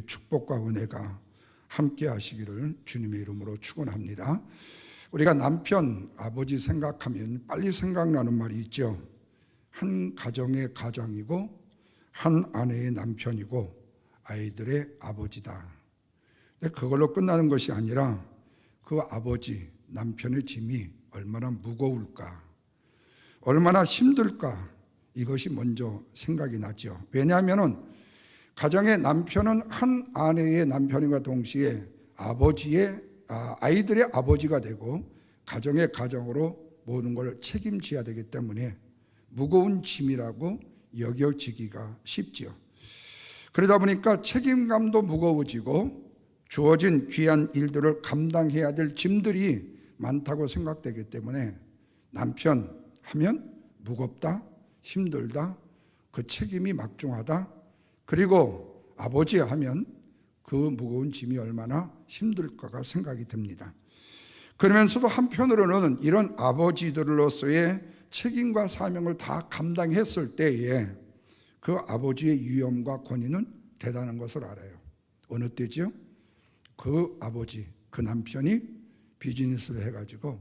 축복과 은혜가 함께 하시기를 주님의 이름으로 축원합니다. 우리가 남편, 아버지 생각하면 빨리 생각나는 말이 있죠. 한 가정의 가장이고 한 아내의 남편이고 아이들의 아버지다. 근데 그걸로 끝나는 것이 아니라 그 아버지, 남편의 짐이 얼마나 무거울까, 얼마나 힘들까, 이것이 먼저 생각이 나죠. 왜냐하면 가정의 남편은 한 아내의 남편과 동시에 아이들의 아버지가 되고 가정의 가정으로 모든 걸 책임져야 되기 때문에 무거운 짐이라고 여겨지기가 쉽지요. 그러다 보니까 책임감도 무거워지고 주어진 귀한 일들을 감당해야 될 짐들이 많다고 생각되기 때문에 남편 하면 무겁다, 힘들다, 그 책임이 막중하다, 그리고 아버지 하면 그 무거운 짐이 얼마나 힘들까가 생각이 듭니다. 그러면서도 한편으로는 이런 아버지들로서의 책임과 사명을 다 감당했을 때에 그 아버지의 위엄과 권위는 대단한 것을 알아요. 어느 때죠? 그 아버지, 그 남편이 비즈니스를 해가지고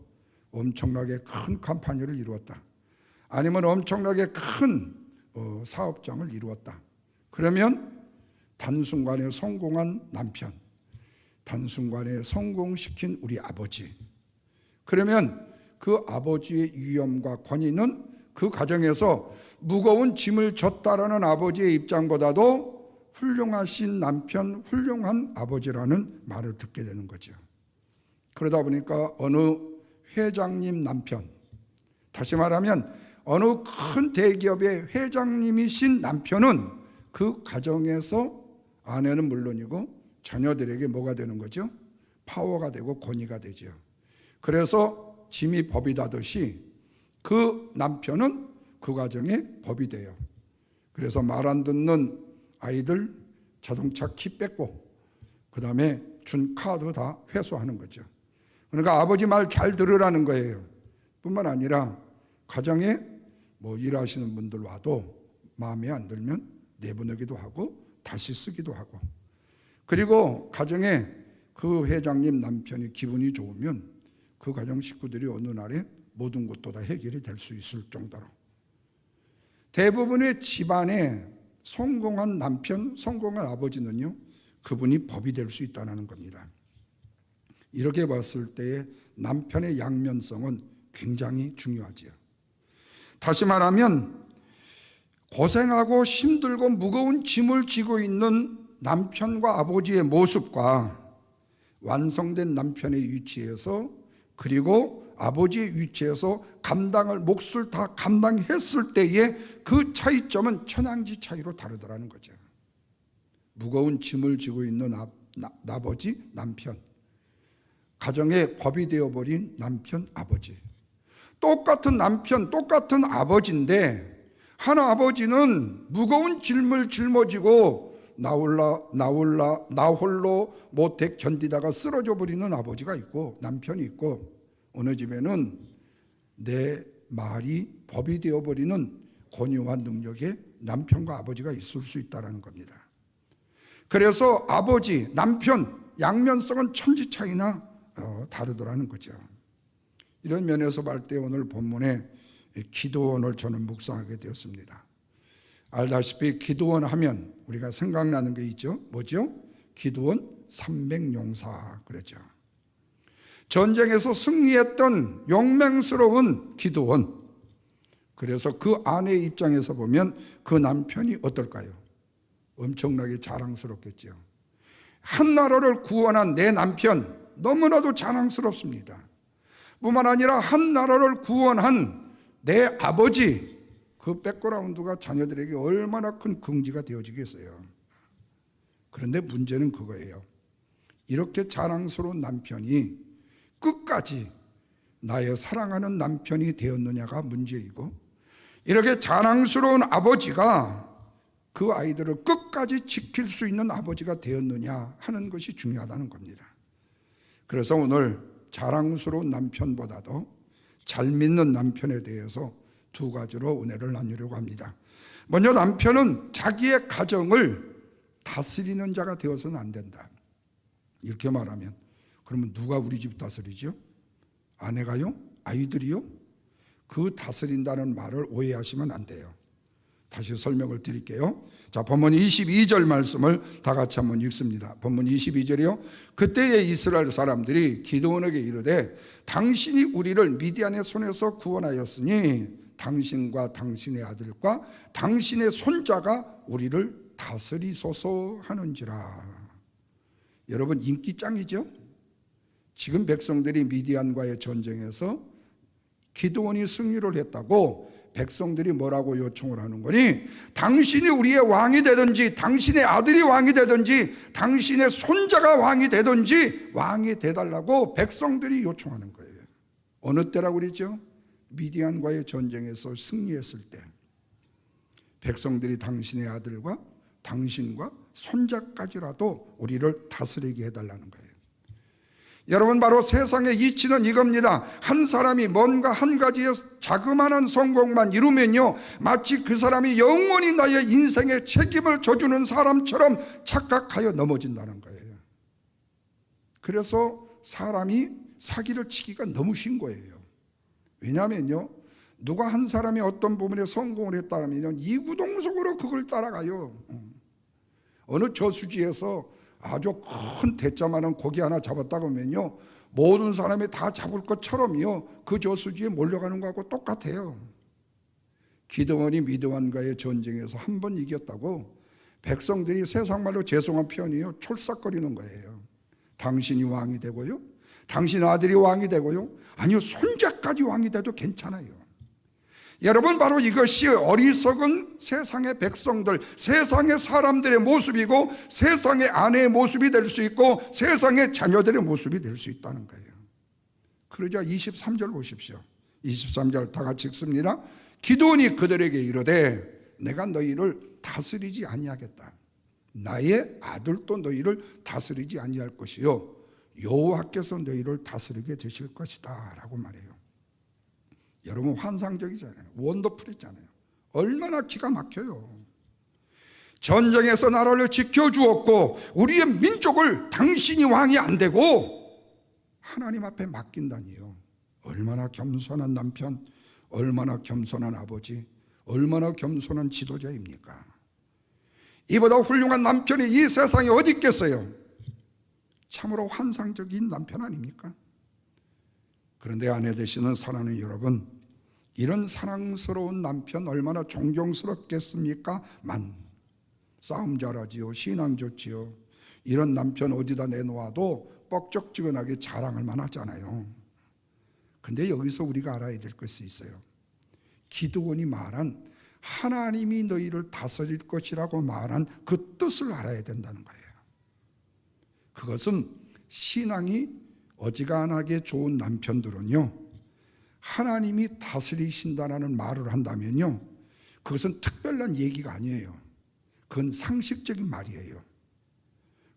엄청나게 큰 컴퍼니를 이루었다. 아니면 엄청나게 큰 사업장을 이루었다. 그러면 단순간에 성공한 남편, 단순간에 성공시킨 우리 아버지, 그러면 그 아버지의 위엄과 권위는 그 가정에서 무거운 짐을 졌다라는 아버지의 입장보다도 훌륭하신 남편, 훌륭한 아버지라는 말을 듣게 되는 거죠. 그러다 보니까 어느 회장님 남편, 다시 말하면 어느 큰 대기업의 회장님이신 남편은 그 가정에서 아내는 물론이고 자녀들에게 뭐가 되는 거죠? 파워가 되고 권위가 되죠. 그래서 짐이 법이 다듯이 그 남편은 그 가정의 법이 돼요. 그래서 말 안 듣는 아이들 자동차 키 뺏고 그 다음에 준 카드 다 회수하는 거죠. 그러니까 아버지 말 잘 들으라는 거예요. 뿐만 아니라 가정에 일하시는 분들 와도 마음에 안 들면 내보내기도 하고 다시 쓰기도 하고, 그리고 가정에 그 회장님 남편이 기분이 좋으면 그 가정 식구들이 어느 날에 모든 것도 다 해결이 될 수 있을 정도로 대부분의 집안에 성공한 남편, 성공한 아버지는요, 그분이 법이 될 수 있다는 겁니다. 이렇게 봤을 때의 남편의 양면성은 굉장히 중요하지요. 다시 말하면 고생하고 힘들고 무거운 짐을 지고 있는 남편과 아버지의 모습과 완성된 남편의 위치에서, 그리고 아버지의 위치에서 몫을 다 감당했을 때의 그 차이점은 천양지 차이로 다르더라는 거죠. 무거운 짐을 지고 있는 아버지, 남편, 가정의 법이 되어버린 남편, 아버지, 똑같은 남편, 똑같은 아버지인데 한 아버지는 무거운 짐을 짊어지고 나 홀로 못해 견디다가 쓰러져 버리는 아버지가 있고 남편이 있고, 어느 집에는 내 말이 법이 되어버리는 권위와 능력의 남편과 아버지가 있을 수 있다는 겁니다. 그래서 아버지, 남편 양면성은 천지 차이나 다르더라는 거죠. 이런 면에서 볼 때 오늘 본문에 기드온을 저는 묵상하게 되었습니다. 알다시피 기드온 하면 우리가 생각나는 게 있죠. 뭐죠? 기드온 300용사 그랬죠. 전쟁에서 승리했던 용맹스러운 기드온. 그래서 그 아내의 입장에서 보면 그 남편이 어떨까요? 엄청나게 자랑스럽겠죠. 한 나라를 구원한 내 남편, 너무나도 자랑스럽습니다. 뿐만 아니라 한 나라를 구원한 내 아버지, 그 백그라운드가 자녀들에게 얼마나 큰 긍지가 되어지겠어요. 그런데 문제는 그거예요. 이렇게 자랑스러운 남편이 끝까지 나의 사랑하는 남편이 되었느냐가 문제이고, 이렇게 자랑스러운 아버지가 그 아이들을 끝까지 지킬 수 있는 아버지가 되었느냐 하는 것이 중요하다는 겁니다. 그래서 오늘 자랑스러운 남편보다도 잘 믿는 남편에 대해서 두 가지로 은혜를 나누려고 합니다. 먼저 남편은 자기의 가정을 다스리는 자가 되어서는 안 된다. 이렇게 말하면 그러면 누가 우리 집 다스리죠? 아내가요? 아이들이요? 그 다스린다는 말을 오해하시면 안 돼요. 다시 설명을 드릴게요. 자, 본문 22절 말씀을 다 같이 한번 읽습니다. 본문 22절이요. 그때에 이스라엘 사람들이 기드온에게 이르되 당신이 우리를 미디안의 손에서 구원하였으니 당신과 당신의 아들과 당신의 손자가 우리를 다스리소서 하는지라. 여러분, 인기 짱이죠? 지금 백성들이 미디안과의 전쟁에서 기드온이 승리를 했다고 백성들이 뭐라고 요청을 하는 거니? 당신이 우리의 왕이 되든지 당신의 아들이 왕이 되든지 당신의 손자가 왕이 되든지 왕이 되달라고 백성들이 요청하는 거예요. 어느 때라고 그랬죠? 미디안과의 전쟁에서 승리했을 때 백성들이 당신의 아들과 당신과 손자까지라도 우리를 다스리게 해달라는 거예요. 여러분, 바로 세상의 이치는 이겁니다. 한 사람이 뭔가 한 가지의 자그마한 성공만 이루면요, 마치 그 사람이 영원히 나의 인생의 책임을 져주는 사람처럼 착각하여 넘어진다는 거예요. 그래서 사람이 사기를 치기가 너무 쉬운 거예요. 왜냐하면요, 누가 한 사람이 어떤 부분에 성공을 했다면 이구동성으로 그걸 따라가요. 어느 저수지에서 아주 큰 대자만한 고기 하나 잡았다고 하면요, 모든 사람이 다 잡을 것처럼요 그 저수지에 몰려가는 거하고 똑같아요. 기드온이 미드안과의 전쟁에서 한 번 이겼다고 백성들이 세상 말로 죄송한 표현이요, 촐싹거리는 거예요. 당신이 왕이 되고요, 당신 아들이 왕이 되고요, 아니요 손자까지 왕이 돼도 괜찮아요. 여러분, 바로 이것이 어리석은 세상의 백성들, 세상의 사람들의 모습이고 세상의 아내의 모습이 될 수 있고 세상의 자녀들의 모습이 될 수 있다는 거예요. 그러자 23절 보십시오. 23절 다 같이 읽습니다. 기드온이 그들에게 이르되 내가 너희를 다스리지 아니하겠다. 나의 아들도 너희를 다스리지 아니할 것이요 여호와께서 너희를 다스리게 되실 것이다 라고 말해요. 여러분, 환상적이잖아요. 원더풀이잖아요. 얼마나 기가 막혀요. 전쟁에서 나라를 지켜주었고 우리의 민족을 당신이 왕이 안 되고 하나님 앞에 맡긴다니요. 얼마나 겸손한 남편, 얼마나 겸손한 아버지, 얼마나 겸손한 지도자입니까? 이보다 훌륭한 남편이 이 세상에 어디 있겠어요? 참으로 환상적인 남편 아닙니까? 그런데 아내 되시는 사랑하는 여러분, 이런 사랑스러운 남편 얼마나 존경스럽겠습니까? 싸움 잘하지요, 신앙 좋지요. 이런 남편 어디다 내놓아도 뻑적지근하게 자랑할 만하잖아요. 근데 여기서 우리가 알아야 될 것이 있어요. 기드온이 말한 하나님이 너희를 다스릴 것이라고 말한 그 뜻을 알아야 된다는 거예요. 그것은 신앙이 어지간하게 좋은 남편들은요, 하나님이 다스리신다라는 말을 한다면요, 그것은 특별한 얘기가 아니에요. 그건 상식적인 말이에요.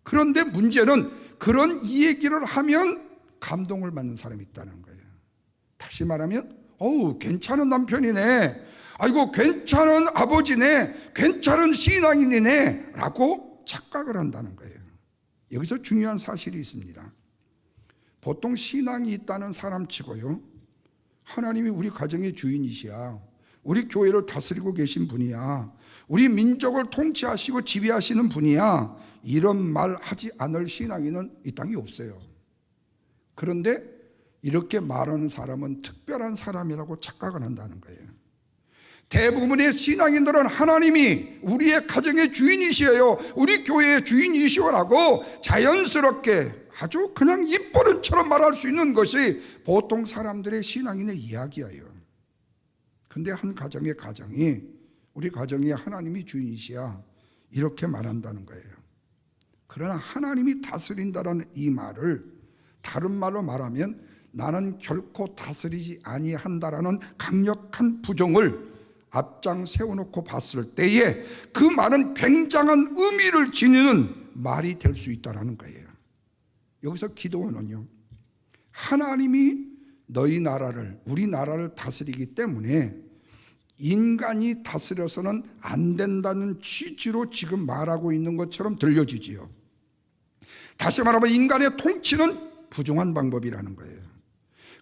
그런데 문제는 그런 이 얘기를 하면 감동을 받는 사람이 있다는 거예요. 다시 말하면 괜찮은 남편이네, 아이고 괜찮은 아버지네, 괜찮은 신앙인이네 라고 착각을 한다는 거예요. 여기서 중요한 사실이 있습니다. 보통 신앙이 있다는 사람치고요, 하나님이 우리 가정의 주인이시야, 우리 교회를 다스리고 계신 분이야, 우리 민족을 통치하시고 지배하시는 분이야, 이런 말 하지 않을 신앙인은 이 땅에 없어요. 그런데 이렇게 말하는 사람은 특별한 사람이라고 착각을 한다는 거예요. 대부분의 신앙인들은 하나님이 우리의 가정의 주인이시에요, 우리 교회의 주인이시오라고 자연스럽게 아주 그냥 입버릇처럼 말할 수 있는 것이 보통 사람들의 신앙인의 이야기예요. 근데 한 가정의 가정이 우리 가정이 하나님이 주인이시야 이렇게 말한다는 거예요. 그러나 하나님이 다스린다는 이 말을 다른 말로 말하면 나는 결코 다스리지 아니한다라는 강력한 부정을 앞장 세워놓고 봤을 때에 그 말은 굉장한 의미를 지니는 말이 될 수 있다는 거예요. 여기서 기드온은요, 하나님이 너희 나라를, 우리 나라를 다스리기 때문에 인간이 다스려서는 안 된다는 취지로 지금 말하고 있는 것처럼 들려지지요. 다시 말하면 인간의 통치는 부정한 방법이라는 거예요.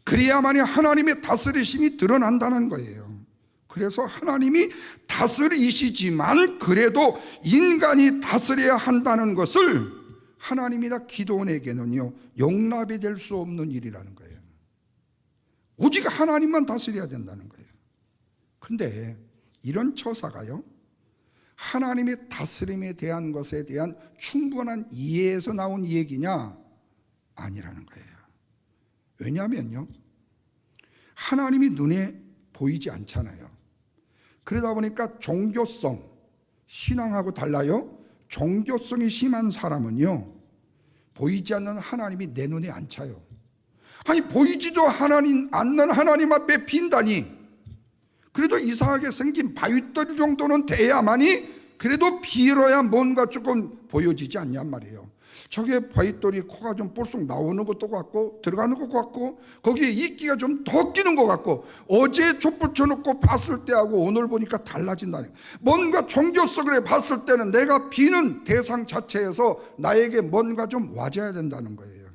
그래야만이 하나님의 다스리심이 드러난다는 거예요. 그래서 하나님이 다스리시지만 그래도 인간이 다스려야 한다는 것을 하나님이나 기도원에게는요 용납이 될 수 없는 일이라는 거예요. 오직 하나님만 다스려야 된다는 거예요. 근데 이런 처사가요 하나님의 다스림에 대한 것에 대한 충분한 이해에서 나온 얘기냐? 아니라는 거예요. 왜냐하면요 하나님이 눈에 보이지 않잖아요. 그러다 보니까 종교성, 신앙하고 달라요. 종교성이 심한 사람은요 보이지 않는 하나님이 내 눈에 안 차요. 아니 보이지도 않는 하나님 앞에 빈다니 그래도 이상하게 생긴 바윗돌 정도는 돼야만이 그래도 빌어야 뭔가 조금 보여지지 않냔 말이에요. 저게 바윗돌이 코가 좀 볼록 나오는 것도 같고 들어가는 것 같고 거기에 이끼가 좀 더 끼는 것 같고 어제 촛불 켜놓고 봤을 때하고 오늘 보니까 달라진다니. 뭔가 종교성을 봤을 때는 내가 비는 대상 자체에서 나에게 뭔가 좀 와줘야 된다는 거예요.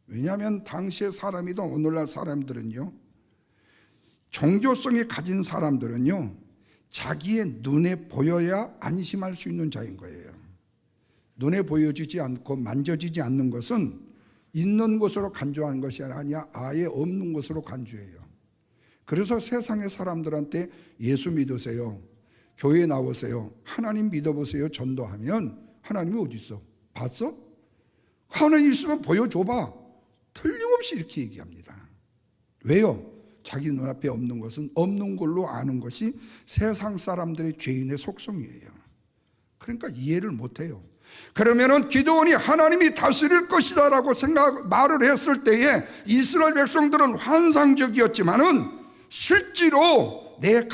왜냐하면 당시의 사람이든 오늘날 사람들은요 종교성이 가진 사람들은요 자기의 눈에 보여야 안심할 수 있는 자인 거예요. 눈에 보여지지 않고 만져지지 않는 것은 있는 것으로 간주하는 것이 아니라 아예 없는 것으로 간주해요. 그래서 세상의 사람들한테 예수 믿으세요, 교회 나오세요, 하나님 믿어보세요 전도하면 하나님이 어디 있어? 봤어? 하나님 있으면 보여줘봐. 틀림없이 이렇게 얘기합니다. 왜요? 자기 눈앞에 없는 것은 없는 걸로 아는 것이 세상 사람들의 죄인의 속성이에요. 그러니까 이해를 못해요. 그러면은 기드온이 하나님이 다스릴 것이다 라고 말을 했을 때에 이스라엘 백성들은 환상적이었지만은 실제로 내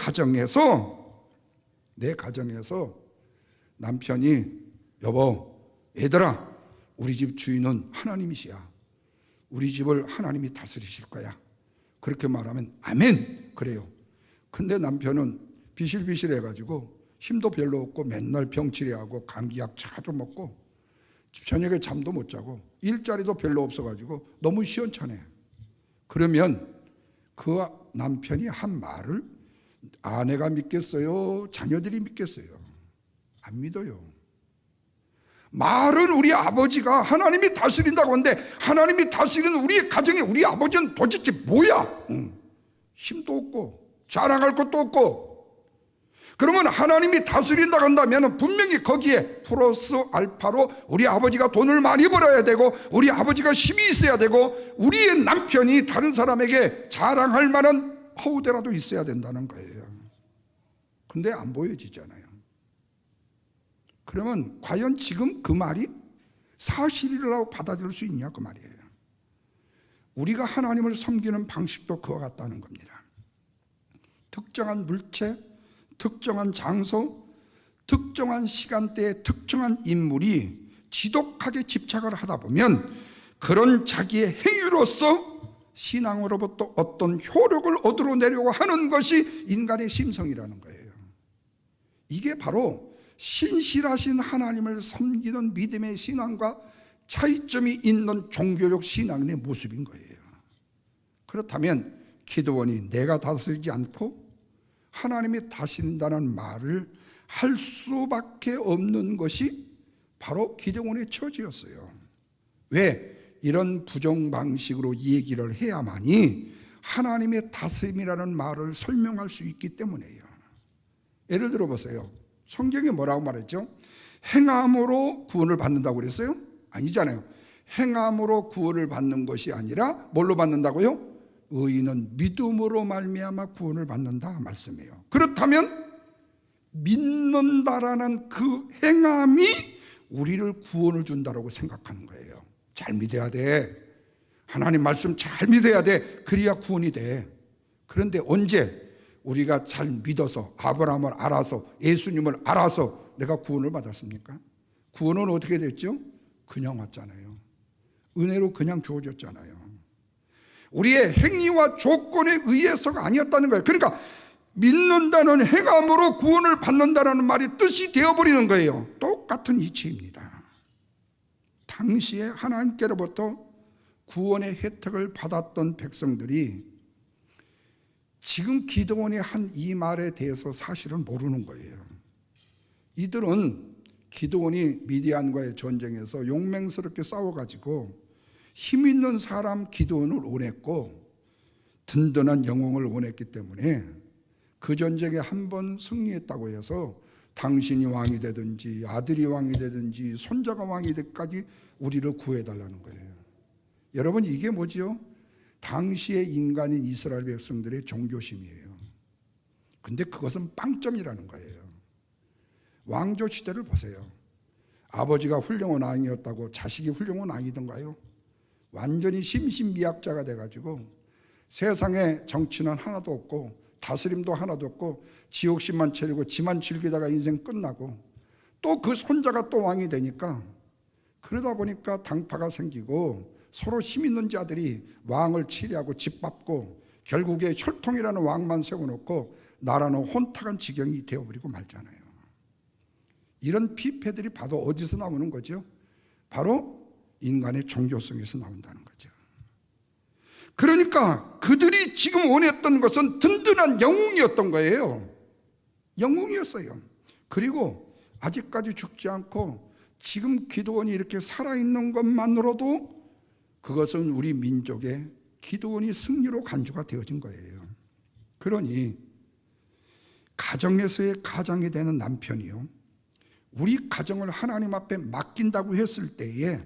가정에서 남편이 여보, 얘들아, 우리 집 주인은 하나님이시야. 우리 집을 하나님이 다스리실 거야. 그렇게 말하면 아멘 그래요. 근데 남편은 비실비실 해가지고 힘도 별로 없고 맨날 병치레하고 감기약 자주 먹고 저녁에 잠도 못 자고 일자리도 별로 없어가지고 너무 시원찮아. 그러면 그 남편이 한 말을 아내가 믿겠어요? 자녀들이 믿겠어요? 안 믿어요. 말은 우리 아버지가 하나님이 다스린다고 하는데 하나님이 다스리는 우리 가정에 우리 아버지는 도대체 뭐야? 힘도 없고 자랑할 것도 없고. 그러면 하나님이 다스린다고 한다면 분명히 거기에 플러스 알파로 우리 아버지가 돈을 많이 벌어야 되고 우리 아버지가 힘이 있어야 되고 우리의 남편이 다른 사람에게 자랑할 만한 허우대라도 있어야 된다는 거예요. 근데 안 보여지잖아요. 그러면 과연 지금 그 말이 사실이라고 받아들일 수 있냐 그 말이에요. 우리가 하나님을 섬기는 방식도 그와 같다는 겁니다. 특정한 물체, 특정한 장소, 특정한 시간대에 특정한 인물이 지독하게 집착을 하다 보면 그런 자기의 행위로서 신앙으로부터 어떤 효력을 얻어내려고 하는 것이 인간의 심성이라는 거예요. 이게 바로 신실하신 하나님을 섬기는 믿음의 신앙과 차이점이 있는 종교적 신앙의 모습인 거예요. 그렇다면 기드온이 내가 다스리지 않고 하나님이 다스린다는 말을 할 수밖에 없는 것이 바로 기드온의 처지였어요. 왜? 이런 부정 방식으로 얘기를 해야만이 하나님의 다스림이라는 말을 설명할 수 있기 때문이에요. 예를 들어 보세요. 성경에 뭐라고 말했죠? 행함으로 구원을 받는다고 그랬어요? 아니잖아요. 행함으로 구원을 받는 것이 아니라 뭘로 받는다고요? 의인은 믿음으로 말미암아 구원을 받는다 말씀이에요. 그렇다면 믿는다라는 그 행함이 우리를 구원을 준다라고 생각하는 거예요. 잘 믿어야 돼. 하나님 말씀 잘 믿어야 돼. 그래야 구원이 돼. 그런데 언제 우리가 잘 믿어서 아브라함을 알아서 예수님을 알아서 내가 구원을 받았습니까? 구원은 어떻게 됐죠? 그냥 왔잖아요. 은혜로 그냥 주어졌잖아요. 우리의 행위와 조건에 의해서가 아니었다는 거예요. 그러니까 믿는다는 행함으로 구원을 받는다는 말이 뜻이 되어버리는 거예요. 똑같은 이치입니다. 당시에 하나님께로부터 구원의 혜택을 받았던 백성들이 지금 기드온이 한 이 말에 대해서 사실은 모르는 거예요. 이들은 기드온이 미디안과의 전쟁에서 용맹스럽게 싸워가지고 힘 있는 사람 기드온을 원했고 든든한 영웅을 원했기 때문에 그 전쟁에 한 번 승리했다고 해서 당신이 왕이 되든지 아들이 왕이 되든지 손자가 왕이 되까지 우리를 구해달라는 거예요. 여러분, 이게 뭐지요? 당시의 인간인 이스라엘 백성들의 종교심이에요. 근데 그것은 빵점이라는 거예요. 왕조 시대를 보세요. 아버지가 훌륭한 왕이었다고 자식이 훌륭한 왕이던가요? 완전히 심신미약자가 돼가지고 세상에 정치는 하나도 없고 다스림도 하나도 없고 지옥심만 차리고 지만 즐기다가 인생 끝나고 또 그 손자가 또 왕이 되니까, 그러다 보니까 당파가 생기고 서로 힘 있는 자들이 왕을 치리하고 짓밟고 결국에 혈통이라는 왕만 세워놓고 나라는 혼탁한 지경이 되어버리고 말잖아요. 이런 피폐들이 바로 어디서 나오는 거죠? 바로 인간의 종교성에서 나온다는 거죠. 그러니까 그들이 지금 원했던 것은 든든한 영웅이었던 거예요. 영웅이었어요. 그리고 아직까지 죽지 않고 지금 기드온이 이렇게 살아있는 것만으로도 그것은 우리 민족의 기드온이 승리로 간주가 되어진 거예요. 그러니 가정에서의 가장이 되는 남편이요, 우리 가정을 하나님 앞에 맡긴다고 했을 때에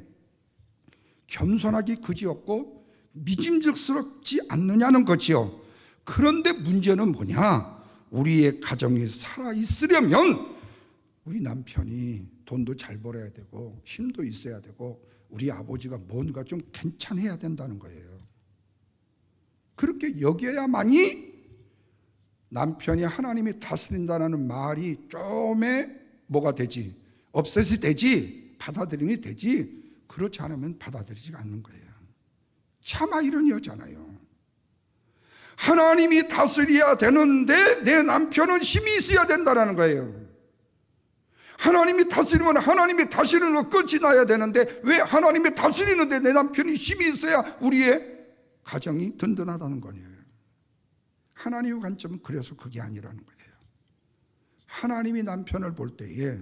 겸손하기 그지없고 믿음직스럽지 않느냐는 거지요. 그런데 문제는 뭐냐? 우리의 가정이 살아있으려면 우리 남편이 돈도 잘 벌어야 되고 힘도 있어야 되고 우리 아버지가 뭔가 좀 괜찮아야 된다는 거예요. 그렇게 여겨야만이 남편이 하나님이 다스린다는 말이 좀에 뭐가 되지? 없애지 되지? 받아들임이 되지? 그렇지 않으면 받아들이지 않는 거예요. 차마 이런 여자잖아요. 하나님이 다스려야 되는데 내 남편은 힘이 있어야 된다는 거예요. 하나님이 다스리면 하나님이 다스리는 거 끝이 나야 되는데 왜 하나님이 다스리는데 내 남편이 힘이 있어야 우리의 가정이 든든하다는 거예요. 하나님의 관점은 그래서 그게 아니라는 거예요. 하나님이 남편을 볼 때에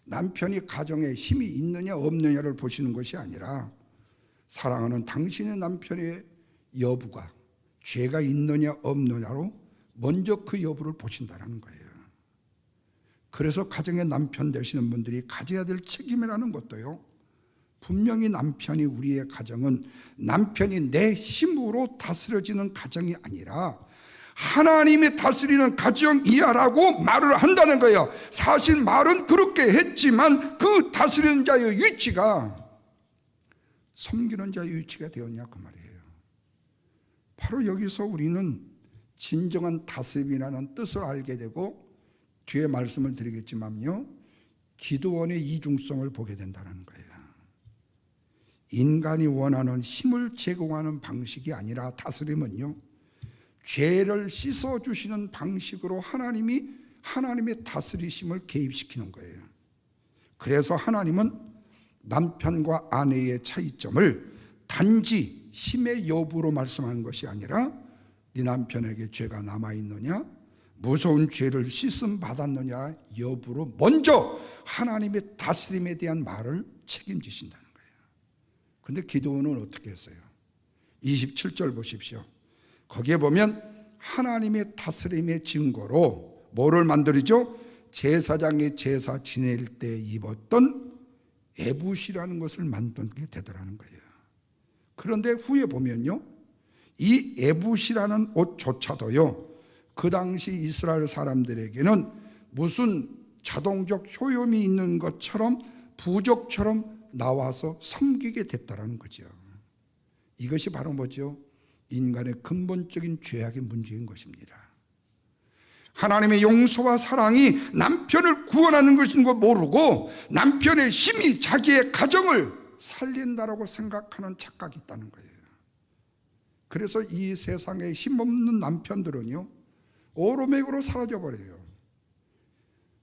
남편이 가정에 힘이 있느냐 없느냐를 보시는 것이 아니라 사랑하는 당신의 남편의 여부가 죄가 있느냐 없느냐로 먼저 그 여부를 보신다는 거예요. 그래서 가정의 남편 되시는 분들이 가져야 될 책임이라는 것도요, 분명히 남편이, 우리의 가정은 남편이 내 힘으로 다스려지는 가정이 아니라 하나님이 다스리는 가정이야라고 말을 한다는 거예요. 사실 말은 그렇게 했지만 그 다스리는 자의 위치가 섬기는 자의 위치가 되었냐 그 말이에요. 바로 여기서 우리는 진정한 다스림이라는 뜻을 알게 되고 뒤에 말씀을 드리겠지만요, 기드온의 이중성을 보게 된다는 거예요. 인간이 원하는 힘을 제공하는 방식이 아니라 다스림은요, 죄를 씻어주시는 방식으로 하나님의 다스리심을 개입시키는 거예요. 그래서 하나님은 남편과 아내의 차이점을 단지 힘의 여부로 말씀하는 것이 아니라 네 남편에게 죄가 남아있느냐, 무서운 죄를 씻음 받았느냐 여부로 먼저 하나님의 다스림에 대한 말을 책임지신다는 거예요. 그런데 기드온은 어떻게 했어요? 27절 보십시오. 거기에 보면 하나님의 다스림의 증거로 뭐를 만들죠? 제사장이 제사 지낼 때 입었던 에봇이라는 것을 만들게 되더라는 거예요. 그런데 후에 보면요, 이 에봇이라는 옷조차도요, 그 당시 이스라엘 사람들에게는 무슨 자동적 효용이 있는 것처럼 부적처럼 나와서 섬기게 됐다는 거죠. 이것이 바로 뭐죠? 인간의 근본적인 죄악의 문제인 것입니다. 하나님의 용서와 사랑이 남편을 구원하는 것인 거 모르고 남편의 힘이 자기의 가정을 살린다라고 생각하는 착각이 있다는 거예요. 그래서 이 세상에 힘없는 남편들은요, 오로맥으로 사라져버려요.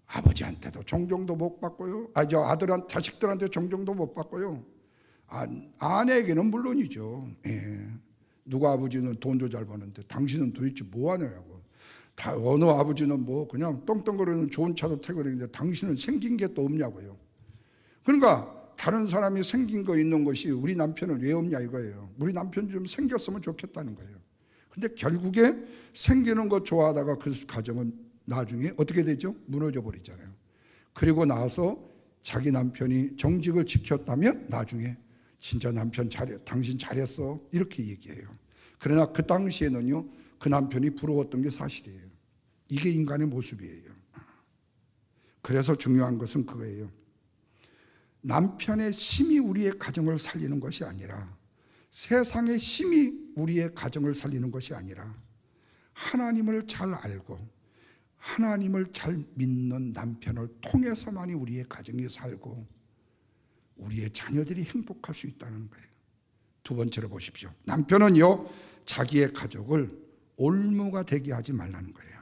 아버지한테도 존경도 못 받고요. 자식들한테 존경도 못 받고요. 아내에게는 물론이죠. 예. 누가 아버지는 돈도 잘 버는데 당신은 도대체 뭐 하냐고. 어느 아버지는 뭐 그냥 떵떵거리는 좋은 차도 타고 있는데 당신은 생긴 게 또 없냐고요. 그러니까 다른 사람이 생긴 거 있는 것이 우리 남편은 왜 없냐 이거예요. 우리 남편 좀 생겼으면 좋겠다는 거예요. 근데 결국에 생기는 거 좋아하다가 그 가정은 나중에 어떻게 되죠? 무너져 버리잖아요. 그리고 나서 자기 남편이 정직을 지켰다면 나중에 진짜 남편 당신 잘했어 이렇게 얘기해요. 그러나 그 당시에는요, 그 남편이 부러웠던 게 사실이에요. 이게 인간의 모습이에요. 그래서 중요한 것은 그거예요. 남편의 힘이 우리의 가정을 살리는 것이 아니라, 세상의 힘이 우리의 가정을 살리는 것이 아니라, 하나님을 잘 알고 하나님을 잘 믿는 남편을 통해서만이 우리의 가정이 살고 우리의 자녀들이 행복할 수 있다는 거예요. 두 번째로 보십시오. 남편은요, 자기의 가족을 올무가 되게 하지 말라는 거예요.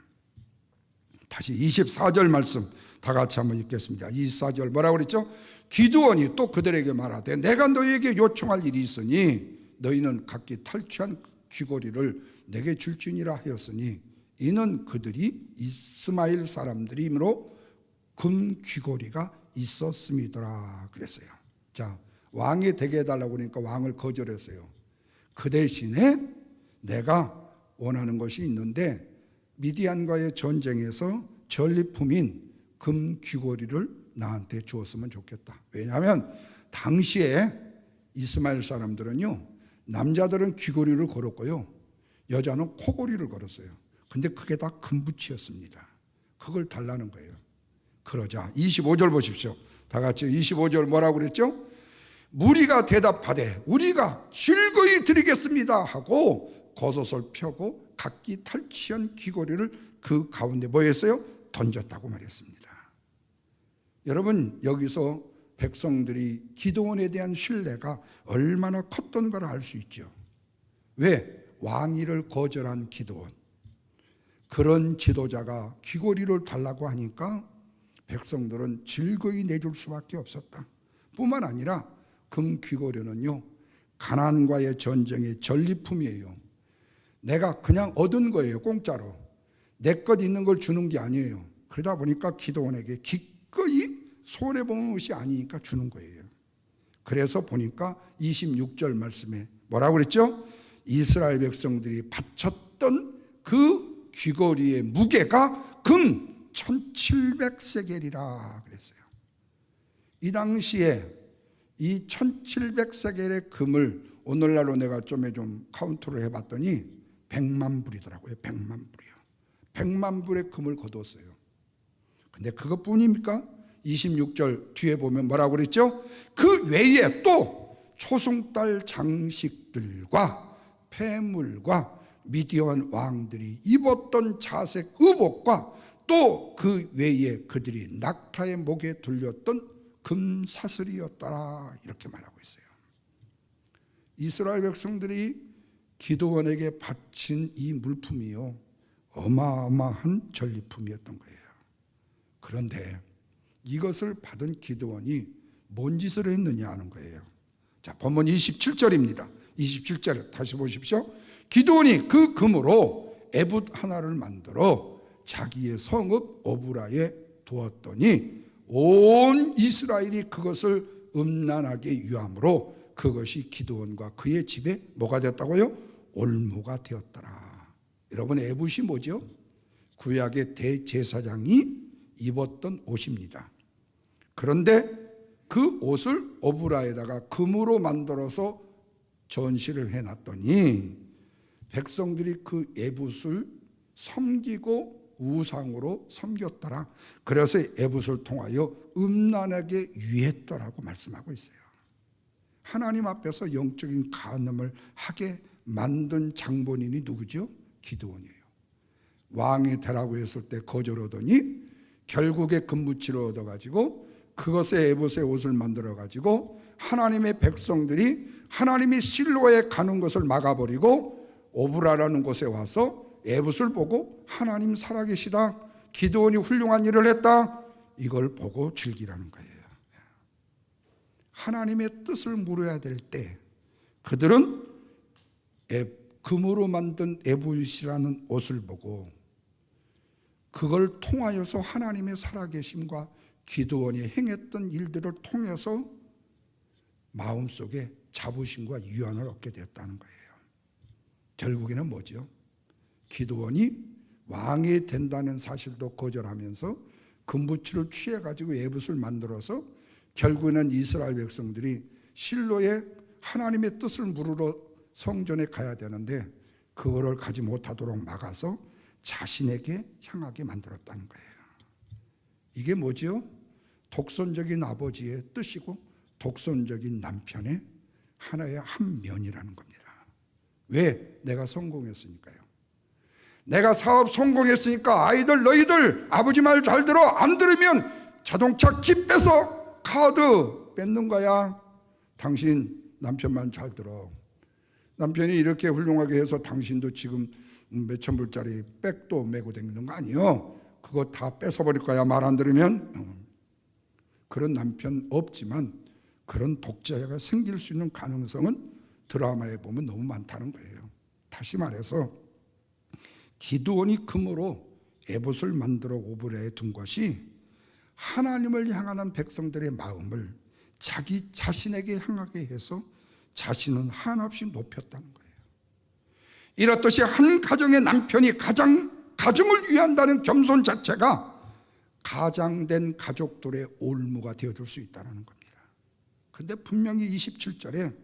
다시 24절 말씀 다 같이 한번 읽겠습니다. 24절 뭐라고 그랬죠? 기드온이 또 그들에게 말하되 내가 너희에게 요청할 일이 있으니 너희는 각기 탈취한 귀고리를 내게 줄지니라 하였으니 이는 그들이 이스마엘 사람들이므로 금 귀고리가 있었음이더라 그랬어요. 자, 왕이 되게 해달라고 그러니까 왕을 거절했어요. 그 대신에 내가 원하는 것이 있는데 미디안과의 전쟁에서 전리품인 금 귀고리를 나한테 주었으면 좋겠다. 왜냐하면 당시에 이스마엘 사람들은요, 남자들은 귀고리를 걸었고요, 여자는 코고리를 걸었어요. 근데 그게 다 금붙이였습니다. 그걸 달라는 거예요. 그러자 25절 보십시오. 다 같이 25절 뭐라고 그랬죠? 무리가 대답하되 우리가 즐거이 드리겠습니다 하고 겉옷을 펴고 각기 탈취한 귀고리를 그 가운데 뭐 했어요? 던졌다고 말했습니다. 여러분, 여기서 백성들이 기드온에 대한 신뢰가 얼마나 컸던 걸 알 수 있죠. 왜? 왕위를 거절한 기드온, 그런 지도자가 귀고리를 달라고 하니까 백성들은 즐거이 내줄 수밖에 없었다. 뿐만 아니라 금 귀고리는요, 가나안과의 전쟁의 전리품이에요. 내가 그냥 얻은 거예요. 공짜로 내 것 있는 걸 주는 게 아니에요. 그러다 보니까 기드온에게 기꺼이 손해보는 것이 아니니까 주는 거예요. 그래서 보니까 26절 말씀에 뭐라고 그랬죠? 이스라엘 백성들이 바쳤던 그 귀고리의 무게가 금 1700세겔이라 그랬어요. 이 당시에 이 1700세겔의 금을 오늘날로 내가 좀 카운트를 해봤더니 100만 불이더라고요. 100만 불이요. 100만 불의 금을 거뒀어요. 근데 그것뿐입니까? 26절 뒤에 보면 뭐라고 그랬죠? 그 외에 또 초승달 장식들과 폐물과 미디안 왕들이 입었던 자색 의복과 또 그 외에 그들이 낙타의 목에 둘렸던 금사슬이었더라 이렇게 말하고 있어요. 이스라엘 백성들이 기드온에게 바친 이 물품이요, 어마어마한 전리품이었던 거예요. 그런데 이것을 받은 기드온이 뭔 짓을 했느냐 하는 거예요. 자, 본문 27절입니다. 27절 다시 보십시오. 기드온이 그 금으로 에봇 하나를 만들어 자기의 성읍 오브라에 두었더니 온 이스라엘이 그것을 음란하게 유함으로 그것이 기드온과 그의 집에 뭐가 됐다고요? 올무가 되었더라. 여러분, 에봇이 뭐죠? 구약의 대제사장이 입었던 옷입니다. 그런데 그 옷을 오브라에다가 금으로 만들어서 전시를 해놨더니 백성들이 그 에봇을 섬기고 우상으로 섬겼더라. 그래서 에봇을 통하여 음란하게 유했더라고 말씀하고 있어요. 하나님 앞에서 영적인 간음을 하게 만든 장본인이 누구죠? 기드온이에요. 왕이 되라고 했을 때 거절하더니 결국에 금붙이를 얻어가지고 그것에 에봇의 옷을 만들어가지고 하나님의 백성들이 하나님이 실로에 가는 것을 막아버리고 오브라라는 곳에 와서 에봇을 보고 하나님 살아계시다, 기드온이 훌륭한 일을 했다, 이걸 보고 즐기라는 거예요. 하나님의 뜻을 물어야 될 때 그들은 금으로 만든 에봇이라는 옷을 보고 그걸 통하여서 하나님의 살아계심과 기드온이 행했던 일들을 통해서 마음속에 자부심과 유언을 얻게 되었다는 거예요. 결국에는 뭐죠? 기드온이 왕이 된다는 사실도 거절하면서 금부치를 취해가지고 에봇을 만들어서 결국에는 이스라엘 백성들이 실로에 하나님의 뜻을 물으러 성전에 가야 되는데 그거를 가지 못하도록 막아서 자신에게 향하게 만들었다는 거예요. 이게 뭐지요? 독선적인 아버지의 뜻이고 독선적인 남편의 하나의 한 면이라는 겁니다. 왜? 내가 성공했으니까요. 내가 사업 성공했으니까 아이들 너희들 아버지 말 잘 들어. 안 들으면 자동차 키 빼서 카드 뺏는 거야. 당신 남편만 잘 들어. 남편이 이렇게 훌륭하게 해서 당신도 지금 몇천 불짜리 백도 메고 다니는 거 아니요? 그거 다 뺏어버릴 거야. 말 안 들으면. 그런 남편 없지만 그런 독자가 생길 수 있는 가능성은 드라마에 보면 너무 많다는 거예요. 다시 말해서 기드온이 금으로 에봇을 만들어 오브레에 둔 것이 하나님을 향하는 백성들의 마음을 자기 자신에게 향하게 해서 자신은 한없이 높였다는 거예요. 이렇듯이 한 가정의 남편이 가정을 위한다는 겸손 자체가 가장된 가족들의 올무가 되어줄 수 있다는 겁니다. 그런데 분명히 27절에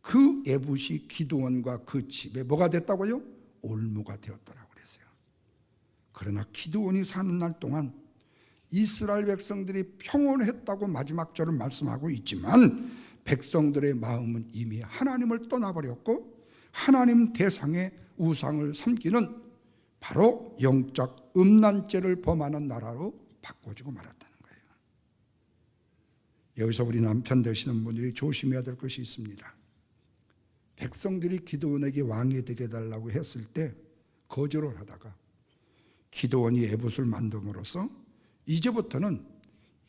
그 에봇이 기드온과 그 집에 뭐가 됐다고요? 올무가 되었더라고 그랬어요. 그러나 기드온이 사는 날 동안 이스라엘 백성들이 평온했다고 마지막 절은 말씀하고 있지만 백성들의 마음은 이미 하나님을 떠나버렸고 하나님 대상의 우상을 섬기는 바로 영적 음란죄를 범하는 나라로 바꿔주고 말았다는 거예요. 여기서 우리 남편 되시는 분들이 조심해야 될 것이 있습니다. 백성들이 기드온에게 왕이 되게 해달라고 했을 때 거절을 하다가 기드온이 에봇을 만듦으로써 이제부터는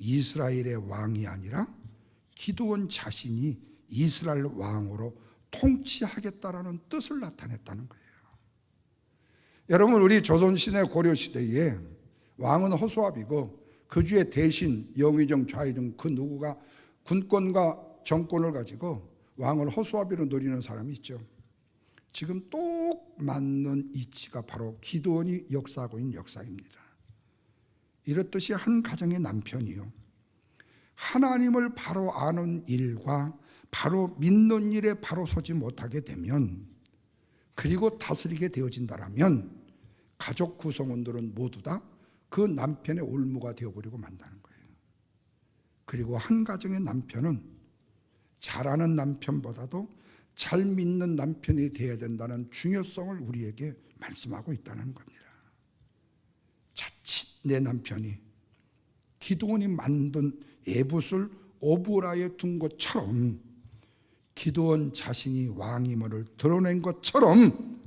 이스라엘의 왕이 아니라 기드온 자신이 이스라엘 왕으로 통치하겠다라는 뜻을 나타냈다는 거예요. 여러분, 우리 조선시대 고려시대에 왕은 허수아비고 그 주에 대신 영의정 좌의정 그 누구가 군권과 정권을 가지고 왕을 허수아비로 노리는 사람이 있죠. 지금 똑 맞는 이치가 바로 기드온이 역사하고 있는 역사입니다. 이렇듯이 한 가정의 남편이요, 하나님을 바로 아는 일과 바로 믿는 일에 바로 서지 못하게 되면, 그리고 다스리게 되어진다라면 가족 구성원들은 모두 다 그 남편의 올무가 되어버리고 만다는 거예요. 그리고 한 가정의 남편은 잘하는 남편보다도 잘 믿는 남편이 되어야 된다는 중요성을 우리에게 말씀하고 있다는 겁니다. 자칫 내 남편이 기드온이 만든 에봇을 오브라에 둔 것처럼 기드온 자신이 왕임을 드러낸 것처럼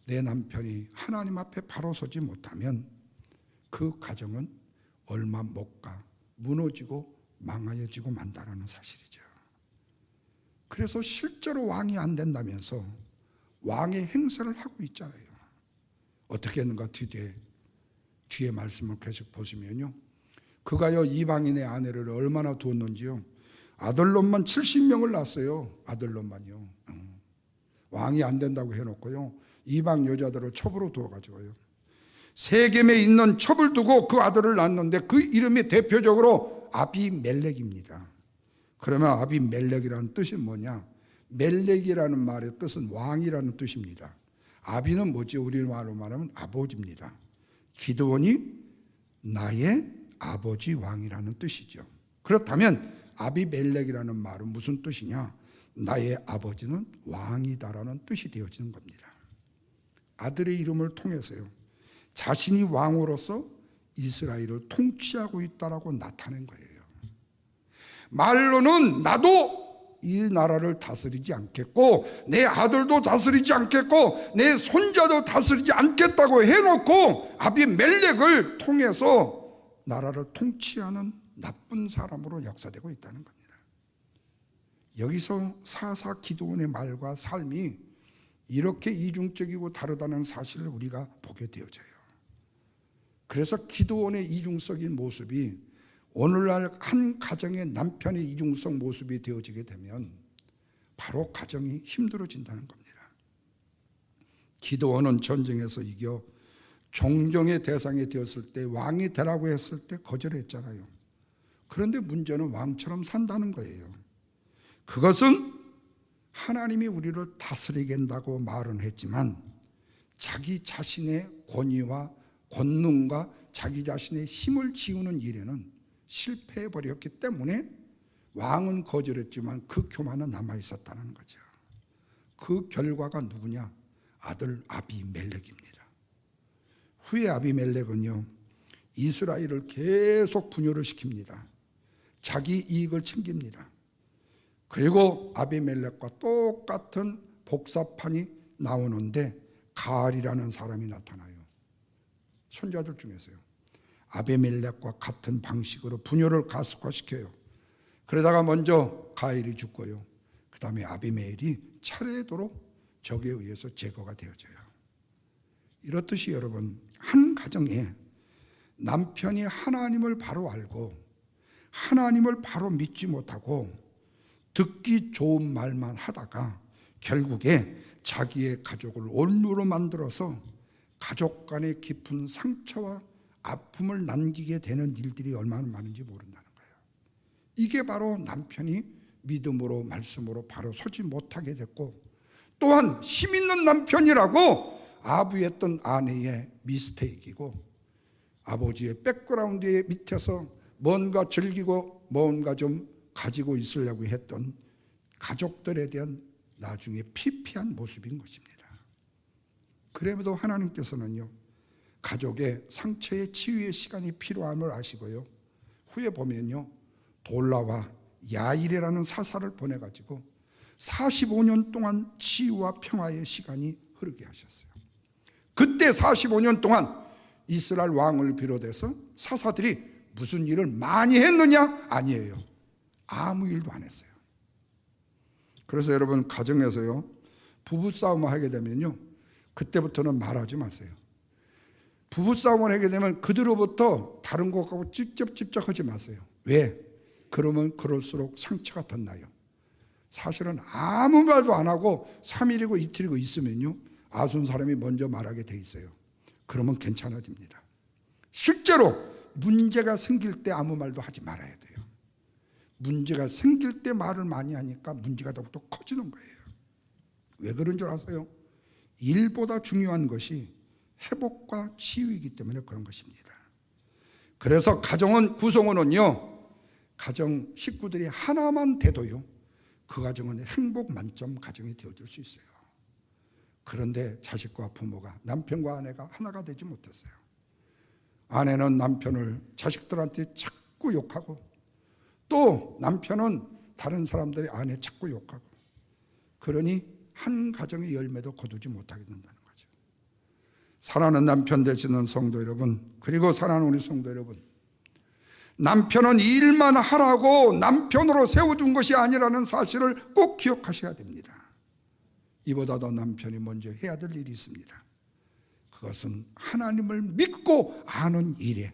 내 남편이 하나님 앞에 바로 서지 못하면 그 가정은 얼마 못 가 무너지고 망하여지고 만다라는 사실이죠. 그래서 실제로 왕이 안 된다면서 왕의 행세를 하고 있잖아요. 어떻게 했는가 뒤에 말씀을 계속 보시면요, 그가요 이방인의 아내를 얼마나 두었는지요. 아들놈만 70명을 낳았어요. 아들놈만요. 왕이 안 된다고 해놓고요, 이방 여자들을 첩으로 두어가지고요, 세겜에 있는 첩을 두고 그 아들을 낳았는데 그 이름이 대표적으로 아비멜렉입니다. 그러면 아비멜렉이라는 뜻이 뭐냐? 멜렉이라는 말의 뜻은 왕이라는 뜻입니다. 아비는 뭐지? 우리말로 말하면 아버지입니다. 기드온이 나의 아버지 왕이라는 뜻이죠. 그렇다면 아비멜렉이라는 말은 무슨 뜻이냐? 나의 아버지는 왕이다라는 뜻이 되어지는 겁니다. 아들의 이름을 통해서요, 자신이 왕으로서 이스라엘을 통치하고 있다라고 나타낸 거예요. 말로는 나도 이 나라를 다스리지 않겠고 내 아들도 다스리지 않겠고 내 손자도 다스리지 않겠다고 해놓고 아비멜렉을 통해서 나라를 통치하는 나쁜 사람으로 역사되고 있다는 겁니다. 여기서 사사 기드온의 말과 삶이 이렇게 이중적이고 다르다는 사실을 우리가 보게 되어져요. 그래서 기드온의 이중적인 모습이 오늘날 한 가정의 남편의 이중성 모습이 되어지게 되면 바로 가정이 힘들어진다는 겁니다. 기드온은 전쟁에서 이겨 종정의 대상이 되었을 때, 왕이 되라고 했을 때 거절했잖아요. 그런데 문제는 왕처럼 산다는 거예요. 그것은 하나님이 우리를 다스리겠다고 말은 했지만 자기 자신의 권위와 권능과 자기 자신의 힘을 지우는 일에는 실패해버렸기 때문에 왕은 거절했지만 그 교만은 남아있었다는 거죠. 그 결과가 누구냐? 아들 아비멜렉입니다. 후에 아비멜렉은요, 이스라엘을 계속 분열을 시킵니다. 자기 이익을 챙깁니다. 그리고 아비멜렉과 똑같은 복사판이 나오는데 가알이라는 사람이 나타나요. 손자들 중에서요. 아비멜렉과 같은 방식으로 분열을 가속화시켜요. 그러다가 먼저 가알이 죽고요. 그 다음에 아비멜이 차례대로 적에 의해서 제거가 되어져요. 이렇듯이 여러분, 한 가정에 남편이 하나님을 바로 알고 하나님을 바로 믿지 못하고 듣기 좋은 말만 하다가 결국에 자기의 가족을 온누로 만들어서 가족 간의 깊은 상처와 아픔을 남기게 되는 일들이 얼마나 많은지 모른다는 거예요. 이게 바로 남편이 믿음으로 말씀으로 바로 서지 못하게 됐고, 또한 힘 있는 남편이라고 아부했던 아내의 미스테이크이고, 아버지의 백그라운드의 밑에서 뭔가 즐기고 뭔가 좀 가지고 있으려고 했던 가족들에 대한 나중에 피폐한 모습인 것입니다. 그래도 하나님께서는요, 가족의 상처의 치유의 시간이 필요함을 아시고요, 후에 보면요, 돌라와 야일이라는 사사를 보내가지고 45년 동안 치유와 평화의 시간이 흐르게 하셨어요. 그때 45년 동안 이스라엘 왕을 비롯해서 사사들이 무슨 일을 많이 했느냐? 아니에요. 아무 일도 안 했어요. 그래서 여러분, 가정에서요, 부부싸움을 하게 되면요, 그때부터는 말하지 마세요. 부부싸움을 하게 되면 그대로부터 다른 것하고 직접 하지 마세요. 왜? 그러면 그럴수록 상처가 더 나요. 사실은 아무 말도 안 하고 3일이고 이틀이고 있으면요, 아순 사람이 먼저 말하게 돼 있어요. 그러면 괜찮아집니다. 실제로 문제가 생길 때 아무 말도 하지 말아야 돼요. 문제가 생길 때 말을 많이 하니까 문제가 더욱더 커지는 거예요. 왜 그런 줄 아세요? 일보다 중요한 것이 회복과 치유이기 때문에 그런 것입니다. 그래서 가정은 구성원은요, 가정 식구들이 하나만 돼도요, 그 가정은 행복 만점 가정이 되어줄 수 있어요. 그런데 자식과 부모가, 남편과 아내가 하나가 되지 못했어요. 아내는 남편을 자식들한테 자꾸 욕하고, 또 남편은 다른 사람들이 아내 자꾸 욕하고, 그러니 한 가정의 열매도 거두지 못하게 된다는 거죠. 사랑하는 남편 되시는 성도 여러분, 그리고 사랑하는 우리 성도 여러분, 남편은 일만 하라고 남편으로 세워준 것이 아니라는 사실을 꼭 기억하셔야 됩니다. 이보다도 남편이 먼저 해야 될 일이 있습니다. 그것은 하나님을 믿고 아는 일에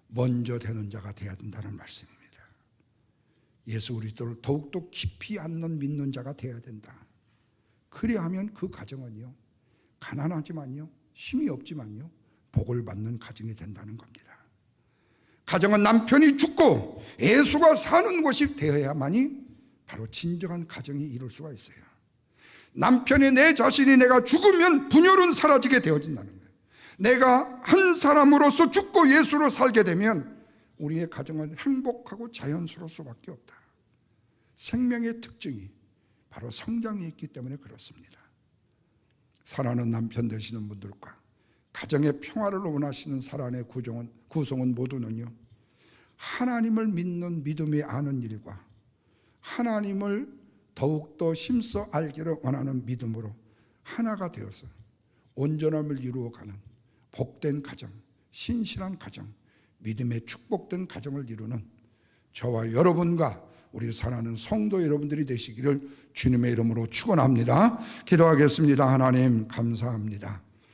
먼저 되는 자가 되어야 된다는 말씀입니다. 예수 그리스도를 더욱더 깊이 아는 믿는 자가 되어야 된다. 그리하면 그 가정은요, 가난하지만요, 힘이 없지만요, 복을 받는 가정이 된다는 겁니다. 가정은 남편이 죽고 애수가 사는 것이 되어야만이 바로 진정한 가정이 이룰 수가 있어요. 남편이 내 자신이 내가 죽으면 분열은 사라지게 되어진다는 거예요. 내가 한 사람으로서 죽고 예수로 살게 되면 우리의 가정은 행복하고 자연스러울 수밖에 없다. 생명의 특징이 바로 성장이 있기 때문에 그렇습니다. 사랑하는 남편 되시는 분들과 가정의 평화를 원하시는 사랑의 구성원 모두는요, 하나님을 믿는 믿음이 아는 일과 하나님을 더욱더 힘써 알기를 원하는 믿음으로 하나가 되어서 온전함을 이루어가는 복된 가정, 신실한 가정, 믿음의 축복된 가정을 이루는 저와 여러분과 우리 사랑하는 성도 여러분들이 되시기를 주님의 이름으로 축원합니다. 기도하겠습니다. 하나님 감사합니다.